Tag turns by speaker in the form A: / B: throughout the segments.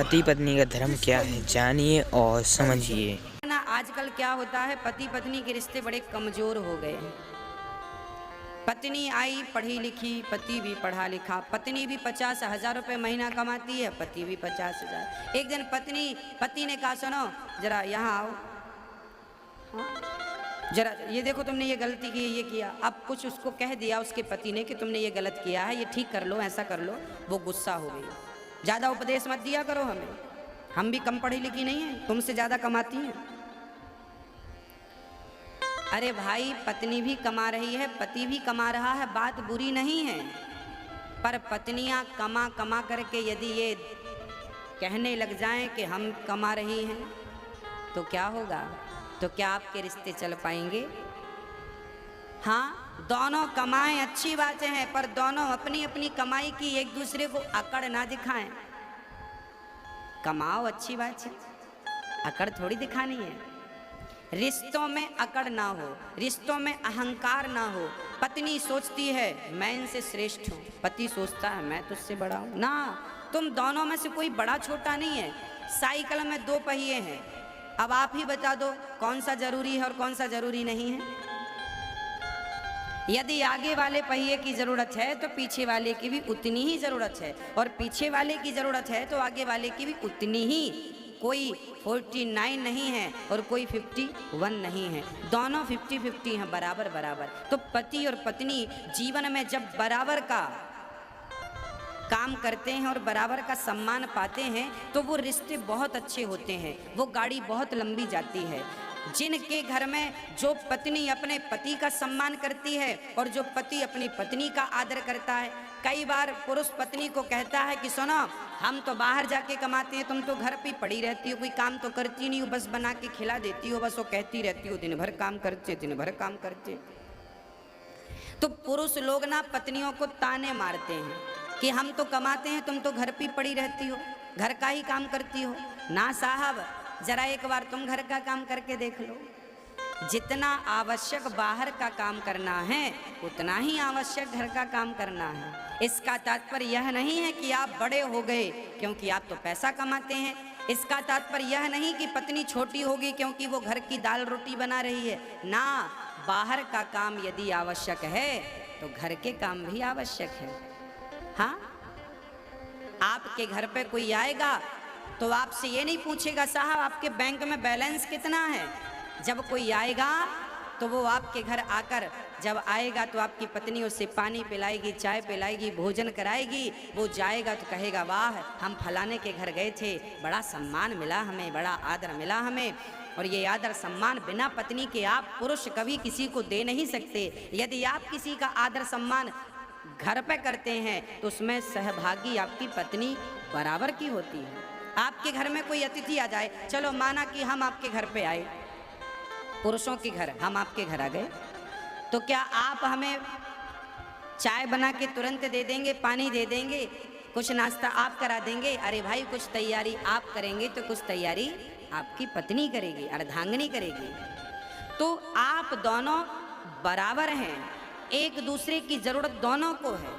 A: पति पत्नी का धर्म क्या है, जानिए और समझिए।
B: ना आजकल क्या होता है, पति पत्नी के रिश्ते बड़े कमजोर हो गए हैं। पत्नी आई पढ़ी लिखी, पति भी पढ़ा लिखा, पत्नी भी 50,000 रुपये महीना कमाती है, पति भी 50,000। एक दिन पति ने कहा, सुनो जरा यहाँ आओ, हाँ? जरा ये देखो तुमने ये गलती की, ये किया। अब कुछ उसको कह दिया उसके पति ने कि तुमने ये गलत किया है, ये ठीक कर लो, ऐसा कर लो। वो गुस्सा हो गई। ज़्यादा उपदेश मत दिया करो हमें, हम भी कम पढ़ी लिखी नहीं हैं, तुमसे ज़्यादा कमाती हैं। अरे भाई, पत्नी भी कमा रही है, पति भी कमा रहा है, बात बुरी नहीं है। पर पत्नियां कमा कमा करके यदि ये कहने लग जाएं कि हम कमा रही हैं तो क्या होगा? तो क्या आपके रिश्ते चल पाएंगे? हाँ, दोनों कमाएं अच्छी बातें हैं, पर दोनों अपनी अपनी कमाई की एक दूसरे को अकड़ ना दिखाएं। कमाओ अच्छी बात है, अकड़ थोड़ी दिखानी है। रिश्तों में अकड़ ना हो, रिश्तों में अहंकार ना हो। पत्नी सोचती है मैं इनसे श्रेष्ठ हूँ, पति सोचता है मैं तुझसे बड़ा हूँ। ना, तुम दोनों में से कोई बड़ा छोटा नहीं है। साइकिल में 2 पहिए हैं, अब आप ही बता दो कौन सा जरूरी है और कौन सा जरूरी नहीं है। यदि आगे वाले पहिए की जरूरत है तो पीछे वाले की भी उतनी ही जरूरत है, और पीछे वाले की जरूरत है तो आगे वाले की भी उतनी ही। कोई 49 नहीं है और कोई 51 नहीं है, दोनों 50-50 हैं, बराबर बराबर। तो पति और पत्नी जीवन में जब बराबर का काम करते हैं और बराबर का सम्मान पाते हैं तो वो रिश्ते बहुत अच्छे होते हैं, वो गाड़ी बहुत लंबी जाती है। जिनके घर में जो पत्नी अपने पति का सम्मान करती है और जो पति अपनी पत्नी का आदर करता है। कई बार पुरुष पत्नी को कहता है कि सुनो, हम तो बाहर जाके कमाते हैं, तुम तो घर पे पड़ी रहती हो, कोई काम तो करती नहीं हो, बस बना के खिला देती हो, बस वो कहती रहती हो दिन भर काम करते, दिन भर काम करते। तो पुरुष लोग ना पत्नियों को ताने मारते हैं कि हम तो कमाते हैं, तुम तो घर पे पड़ी रहती हो, घर का ही काम करती हो। ना साहब, जरा एक बार तुम घर का काम करके देख लो। जितना आवश्यक बाहर का काम करना है उतना ही आवश्यक घर का काम करना है। इसका तात्पर्य यह नहीं है कि आप बड़े हो गए क्योंकि आप तो पैसा कमाते हैं। इसका तात्पर्य यह नहीं कि पत्नी छोटी होगी क्योंकि वो घर की दाल रोटी बना रही है। ना, बाहर का काम यदि आवश्यक है तो घर के काम भी आवश्यक है। हाँ, आपके घर पे कोई आएगा तो आपसे ये नहीं पूछेगा साहब आपके बैंक में बैलेंस कितना है। जब कोई आएगा तो वो आपके घर आकर जब आएगा तो आपकी पत्नी उससे पानी पिलाएगी, चाय पिलाएगी, भोजन कराएगी। वो जाएगा तो कहेगा वाह, हम फलाने के घर गए थे, बड़ा सम्मान मिला हमें, बड़ा आदर मिला हमें। और ये आदर सम्मान बिना पत्नी के आप पुरुष कभी किसी को दे नहीं सकते। यदि आप किसी का आदर सम्मान घर पे करते हैं तो उसमें सहभागी आपकी पत्नी बराबर की होती है। आपके घर में कोई अतिथि आ जाए, चलो माना कि हम आपके घर पे आए, पुरुषों के घर हम आपके घर आ गए, तो क्या आप हमें चाय बना के तुरंत दे देंगे, पानी दे देंगे, कुछ नाश्ता आप करा देंगे? अरे भाई, कुछ तैयारी आप करेंगे तो कुछ तैयारी आपकी पत्नी करेगी, अर्धांगिनी करेगी। तो आप दोनों बराबर हैं, एक दूसरे की जरूरत दोनों को है।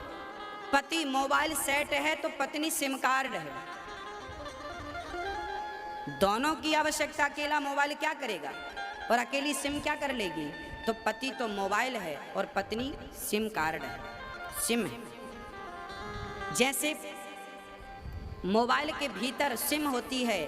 B: पति मोबाइल सेट है तो पत्नी सिम कार्ड है। दोनों की आवश्यकता, अकेला मोबाइल क्या करेगा और अकेली सिम क्या कर लेगी? तो पति तो मोबाइल है और पत्नी सिम कार्ड है, सिम है। जैसे मोबाइल के भीतर सिम होती है